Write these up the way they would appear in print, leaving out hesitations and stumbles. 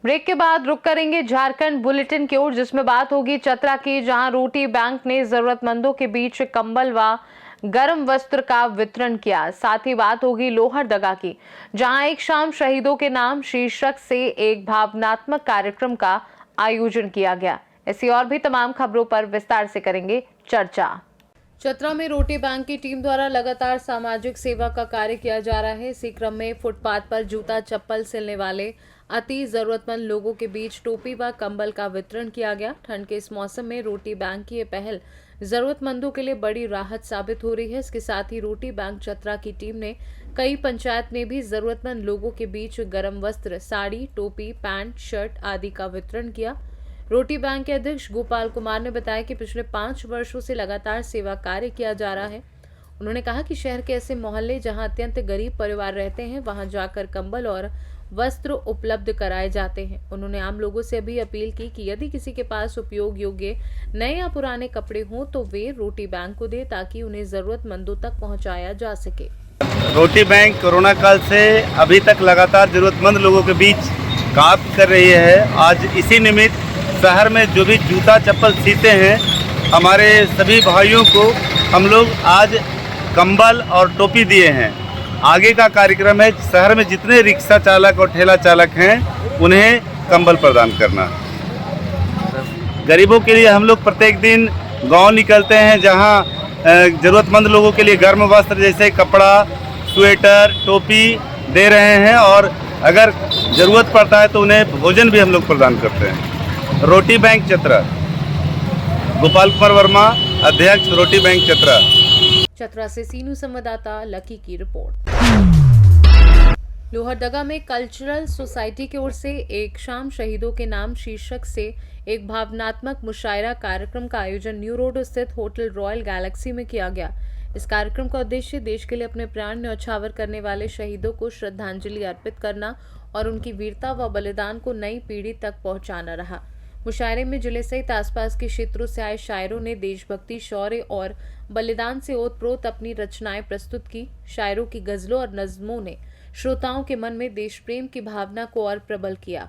Break के बाद रुक करेंगे झारखंड बुलेटिन की ओर, जिसमें बात होगी चतरा की, जहां रोटी बैंक ने जरूरतमंदों के बीच कंबल व गर्म वस्त्र का वितरण किया। साथ ही बात होगी लोहरदगा की, जहां एक शाम शहीदों के नाम शीर्षक से एक भावनात्मक कार्यक्रम का आयोजन किया गया। ऐसी और भी तमाम खबरों पर विस्तार से करेंगे चर्चा। चतरा में रोटी बैंक की टीम द्वारा लगातार सामाजिक सेवा का कार्य किया जा रहा है। इसी क्रम में फुटपाथ पर जूता चप्पल सिलने वाले अति जरूरतमंद लोगों के बीच टोपी व कंबल का वितरण किया गया। ठंड के इस मौसम में रोटी बैंक की ये पहल जरूरतमंदों के लिए बड़ी राहत साबित हो रही है। इसके साथ ही रोटी बैंक चतरा की टीम ने कई पंचायत में भी जरूरतमंद लोगों के बीच गर्म वस्त्र, साड़ी, टोपी, पैंट, शर्ट आदि का वितरण किया। रोटी बैंक के अध्यक्ष गोपाल कुमार ने बताया कि पिछले 5 वर्षों से लगातार सेवा कार्य किया जा रहा है। उन्होंने कहा कि शहर के ऐसे मोहल्ले जहां अत्यंत गरीब परिवार रहते हैं, वहां जाकर कंबल और वस्त्र उपलब्ध कराए जाते हैं। उन्होंने आम लोगों से भी अपील की कि यदि किसी के पास उपयोग योग्य नए या पुराने कपड़े हों तो वे रोटी बैंक को दे, ताकि उन्हें जरूरतमंदों तक पहुंचाया जा सके। रोटी बैंक कोरोना काल से अभी तक लगातार जरूरतमंद लोगों के बीच काम कर रही है। आज इसी निमित्त शहर में जो भी जूता चप्पल सीते हैं, हमारे सभी भाइयों को हम लोग आज कंबल और टोपी दिए हैं। आगे का कार्यक्रम है शहर में जितने रिक्शा चालक और ठेला चालक हैं उन्हें कंबल प्रदान करना। गरीबों के लिए हम लोग प्रत्येक दिन गांव निकलते हैं, जहां ज़रूरतमंद लोगों के लिए गर्म वस्त्र जैसे कपड़ा, स्वेटर, टोपी दे रहे हैं, और अगर ज़रूरत पड़ता है तो उन्हें भोजन भी हम लोग प्रदान करते हैं। रोटी बैंक चतरा, गोपाल कुमार वर्मा, अध्यक्ष रोटी बैंक चतरा। चतरा से सीनू संवाददाता लकी की रिपोर्ट। लोहरदगा में कल्चरल सोसाइटी की ओर से एक शाम शहीदों के नाम शीर्षक से एक भावनात्मक मुशायरा कार्यक्रम का आयोजन न्यू रोड स्थित होटल रॉयल गैलेक्सी में किया गया। इस कार्यक्रम का उद्देश्य देश के लिए अपने प्राण न्यौछावर करने वाले शहीदों को श्रद्धांजलि अर्पित करना और उनकी वीरता व बलिदान को नई पीढ़ी तक पहुंचाना रहा। मुशायरे में जिले सहित आसपास के क्षेत्रों से आए शायरों ने देशभक्ति, शौर्य और बलिदान से ओतप्रोत अपनी रचनाएं प्रस्तुत की। शायरों की गजलों और नज्मों ने श्रोताओं के मन में देश प्रेम की भावना को और प्रबल किया।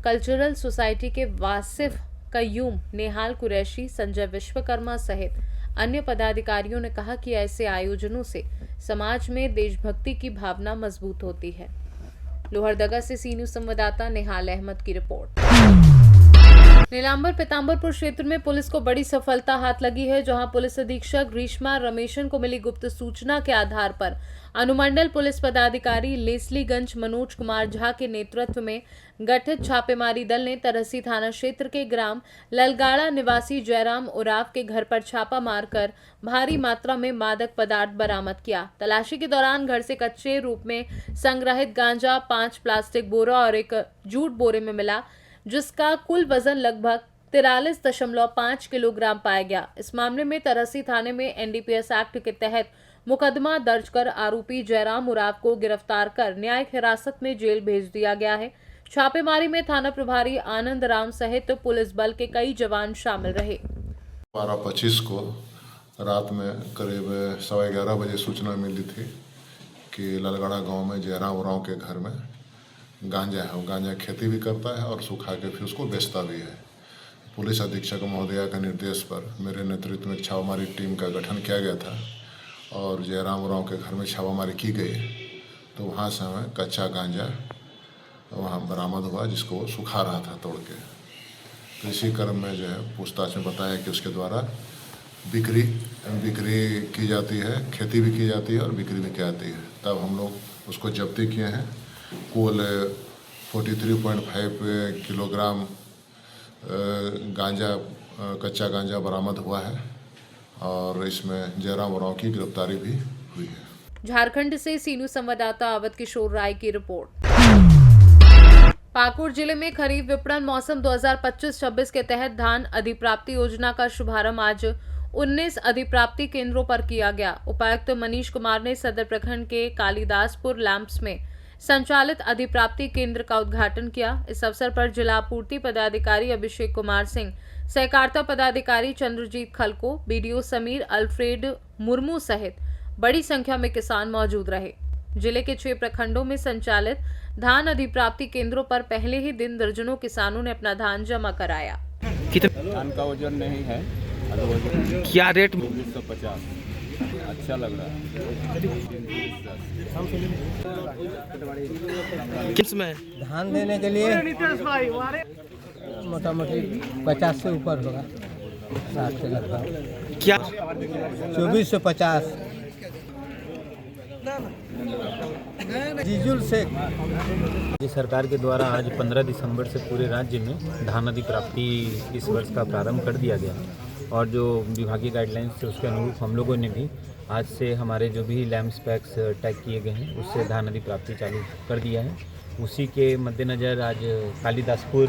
कल्चरल सोसाइटी के वासिफ कयूम, नेहाल कुरैशी, संजय विश्वकर्मा सहित अन्य पदाधिकारियों ने कहा कि ऐसे आयोजनों से समाज में देशभक्ति की भावना मजबूत होती है। लोहरदगा से सीनू संवाददाता निहाल अहमद की रिपोर्ट। नीलांबर पीतांबरपुर क्षेत्र में पुलिस को बड़ी सफलता हाथ लगी है, जहां पुलिस अधीक्षक ग्रीष्मा रमेशन को मिली गुप्त सूचना के आधार पर अनुमंडल पुलिस पदाधिकारी लेस्लीगंज मनोज कुमार झा के नेतृत्व में गठित छापेमारी दल ने तरहसी थाना क्षेत्र के ग्राम ललगाड़ा निवासी जयराम उराव के घर पर छापा मारकर भारी मात्रा में मादक पदार्थ बरामद किया। तलाशी के दौरान घर से कच्चे रूप में संग्रहित गांजा 5 प्लास्टिक बोरा और एक जूट बोरे में मिला, जिसका कुल वजन लगभग 43.5 किलोग्राम पाया गया। इस मामले में तरहसी थाने में एनडीपीएस एक्ट के तहत मुकदमा दर्ज कर आरोपी जयराम उराव को गिरफ्तार कर न्यायिक हिरासत में जेल भेज दिया गया है। छापेमारी में थाना प्रभारी आनंद राम सहित पुलिस बल के कई जवान शामिल रहे। 12:25 को रात में करीब 11:15 बजे सूचना मिली थी कि ललगड़ा गांव में जयराम उराव के घर में गांजा है। वो गांजा खेती भी करता है और सुखा के फिर उसको बेचता भी है। पुलिस अधीक्षक महोदया के निर्देश पर मेरे नेतृत्व में छापामारी टीम का गठन किया गया था और जयराम उराव के घर में छापामारी की गई, तो वहाँ से हमें कच्चा गांजा वहाँ बरामद हुआ, जिसको वो सुखा रहा था तोड़ के। तो इसी क्रम में जो है पूछताछ में बताया कि उसके द्वारा बिक्री की जाती है, खेती भी की जाती है और बिक्री भी की जाती है। तब हम लोग उसको जब्ती किए हैं। कुल 43.5 किलोग्राम गांजा, कच्चा गांजा बरामद हुआ है और इसमें जयराम उराव की गिरफ्तारी भी हुई है। झारखंड से सीनू संवाददाता अवध किशोर राय की रिपोर्ट। पाकुड़ जिले में खरीफ विपणन मौसम 2025-26 के तहत धान अधिप्राप्ति योजना का शुभारंभ आज 19 अधिप्राप्ति केंद्रों पर किया गया। उपायुक्त मनीष कुमार ने सदर प्रखंड के कालिदासपुर लैंप्स में संचालित अधिप्राप्ति केंद्र का उद्घाटन किया। इस अवसर पर जिला आपूर्ति पदाधिकारी अभिषेक कुमार सिंह, सहकारिता पदाधिकारी चंद्रजीत खलको, बीडीओ समीर अल्फ्रेड मुर्मू सहित बड़ी संख्या में किसान मौजूद रहे। जिले के 6 प्रखंडों में संचालित धान अधिप्राप्ति केंद्रों पर पहले ही दिन दर्जनों किसानों ने अपना धान जमा कराया। धान का वजन नहीं है, क्या रेट? 250। अच्छा लग रहा है। किस में धान देने के लिए मोटा मोटी 50 से ऊपर होगा, 60 के लगभग। क्या 2450। जीजुल शेख। राज्य सरकार के द्वारा आज 15 दिसंबर से पूरे राज्य में धान अधिप्राप्ति इस वर्ष का प्रारंभ कर दिया गया और जो विभागीय गाइडलाइंस थे उसके अनुरूप हम लोगों ने भी आज से हमारे जो भी लैम्प्स पैक्स टैग किए गए हैं उससे धान अधिप्राप्ति चालू कर दिया है। उसी के मद्देनज़र आज कालिदासपुर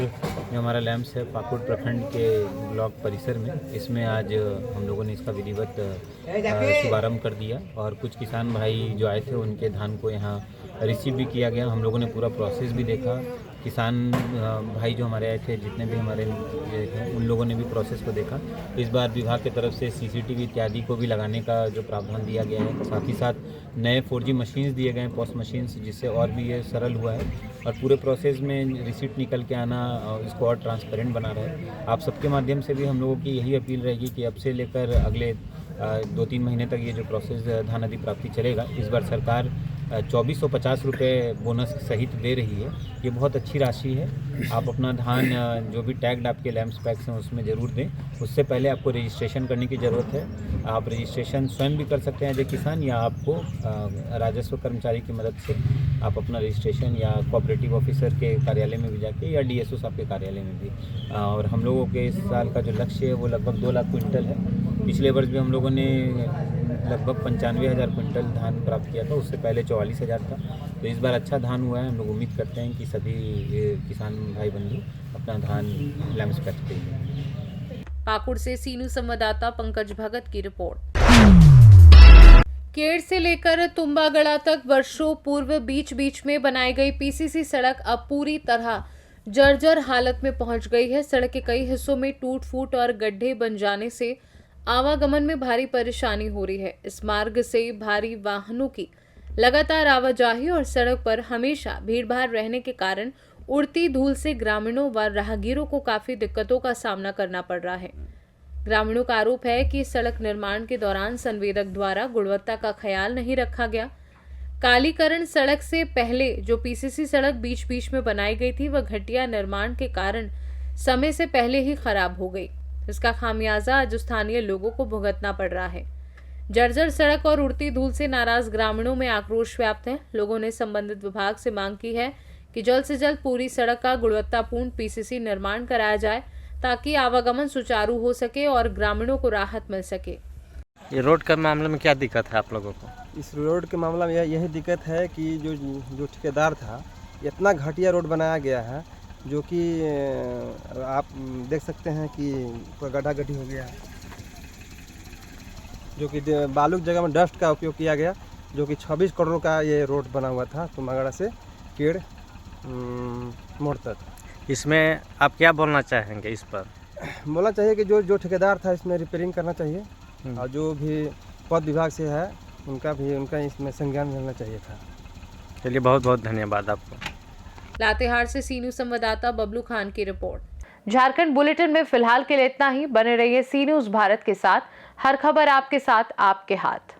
में हमारा लैम्प्स है पाकुड़ प्रखंड के ब्लॉक परिसर में, इसमें आज हम लोगों ने इसका विधिवत शुभारंभ कर दिया और कुछ किसान भाई जो आए थे उनके धान को यहाँ रिसीव भी किया गया। हम लोगों ने पूरा प्रोसेस भी देखा। किसान भाई जो हमारे आए थे, जितने भी हमारे ये थे, उन लोगों ने भी प्रोसेस को देखा। इस बार विभाग की तरफ से सीसीटीवी इत्यादि को भी लगाने का जो प्रावधान दिया गया है, साथ ही साथ नए 4G मशीन्स दिए गए हैं, पॉस मशीन्स, जिससे और भी ये सरल हुआ है और पूरे प्रोसेस में रिसीट निकल के आना इसको और ट्रांसपेरेंट बना रहा है। आप सबके माध्यम से भी हम लोगों की यही अपील रहेगी कि अब से लेकर अगले 2-3 महीने तक ये जो प्रोसेस धान अधिप्राप्ति चलेगा। इस बार सरकार 2450 रुपये बोनस सहित दे रही है। ये बहुत अच्छी राशि है। आप अपना धान जो भी टैग्ड आपके लैम्प्स पैक्स हैं उसमें ज़रूर दें। उससे पहले आपको रजिस्ट्रेशन करने की ज़रूरत है। आप रजिस्ट्रेशन स्वयं भी कर सकते हैं एज ए किसान, या आपको राजस्व कर्मचारी की मदद से आप अपना रजिस्ट्रेशन या कोऑपरेटिव ऑफिसर के कार्यालय में भी जाके या डीएसओ साहब के कार्यालय में भी। और हम लोगों के इस साल का जो लक्ष्य है वो लगभग 2 लाख क्विंटल है। पिछले वर्ष भी हम लोगों ने लगभग 95,000 क्विंटल धान प्राप्त किया था, उससे पहले 44,000 था। तो इस बार अच्छा धान हुआ है। हम लोग उम्मीद करते हैं कि सभी किसान भाई बंधु अपना धान लैम्प्स पैक्स करेंगे। पाकुड़ से सीनू संवाददाता पंकज भगत की रिपोर्ट। केड़ से लेकर तुम्बागड़ा तक वर्षों पूर्व बीच बीच में बनाई गई पीसीसी सड़क अब पूरी तरह जर्जर हालत में पहुंच गई है। सड़क के कई हिस्सों में टूट फूट और गड्ढे बन जाने से आवागमन में भारी परेशानी हो रही है। इस मार्ग से भारी वाहनों की लगातार आवाजाही और सड़क पर हमेशा भीड़भाड़ रहने के कारण उड़ती धूल से ग्रामीणों व राहगीरों को काफी दिक्कतों का सामना करना पड़ रहा है। ग्रामीणों का आरोप है कि सड़क निर्माण के दौरान संवेदक द्वारा गुणवत्ता का ख्याल नहीं रखा गया। कालीकरण सड़क से पहले जो पीसीसी सड़क बीच बीच में बनाई गई थी वह घटिया निर्माण के कारण समय से पहले ही खराब हो गई। इसका खामियाजा आज स्थानीय लोगों को भुगतना पड़ रहा है। जर्जर सड़क और उड़ती धूल से नाराज ग्रामीणों में आक्रोश व्याप्त है। लोगों ने संबंधित विभाग से मांग की है कि जल्द से जल्द पूरी सड़क का गुणवत्तापूर्ण पीसीसी निर्माण कराया जाए ताकि आवागमन सुचारू हो सके और ग्रामीणों को राहत मिल सके। ये रोड के मामले में क्या दिक्कत है आप लोगों को? इस रोड के मामला में यही दिक्कत है कि जो ठेकेदार था, इतना घटिया रोड बनाया गया है जो कि आप देख सकते हैं कि पूरा गड्ढा गड्ढी हो गया है, जो कि बालू की जगह में डस्ट का उपयोग किया गया, जो कि 26 करोड़ का ये रोड बना हुआ था तुम्बागड़ा से केड़ मोड़ तक। इसमें आप क्या बोलना चाहेंगे इस पर? बोलना चाहिए कि जो ठेकेदार था इसमें रिपेयरिंग करना चाहिए और जो भी पद विभाग से है उनका इसमें संज्ञान मिलना चाहिए था। चलिए, बहुत बहुत धन्यवाद आपको। लातेहार से सीनू संवाददाता बबलू खान की रिपोर्ट। झारखंड बुलेटिन में फिलहाल के लिए इतना ही। बने रहिए सी न्यूज़ भारत के साथ। हर खबर आपके साथ, आपके हाथ।